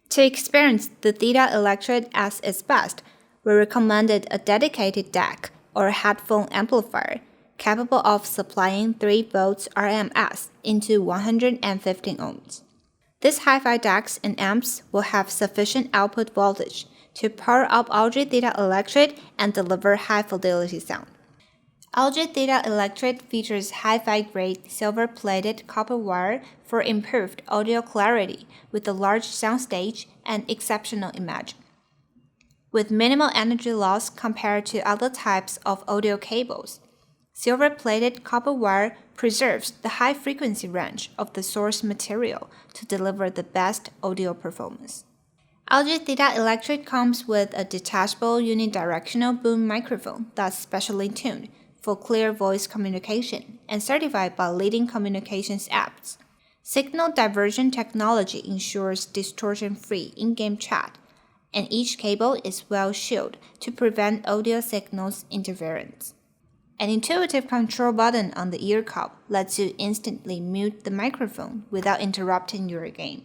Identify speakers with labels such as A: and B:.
A: To experience the Theta Electret at its best, we recommended a dedicated DAC or headphone amplifier capable of supplying 3 volts RMS into 115 ohms. These hi-fi DACs and amps will have sufficient output voltage to power up ROG Theta Electret and deliver high-fidelity sound. ROG Theta Electret features hi-fi grade silver-plated copper wire for improved audio clarity with a large soundstage and exceptional image. With minimal energy loss compared to other types of audio cables, silver-plated copper wire preserves the high frequency range of the source material to deliver the best audio performance. ROG Theta Electret comes with a detachable unidirectional boom microphone that's specially tuned for clear voice communication and certified by leading communications apps. Signal diversion technology ensures distortion-free in-game chat, and each cable is well shielded to prevent audio signals interference. An intuitive control button on the ear cup lets you instantly mute the microphone without interrupting your game.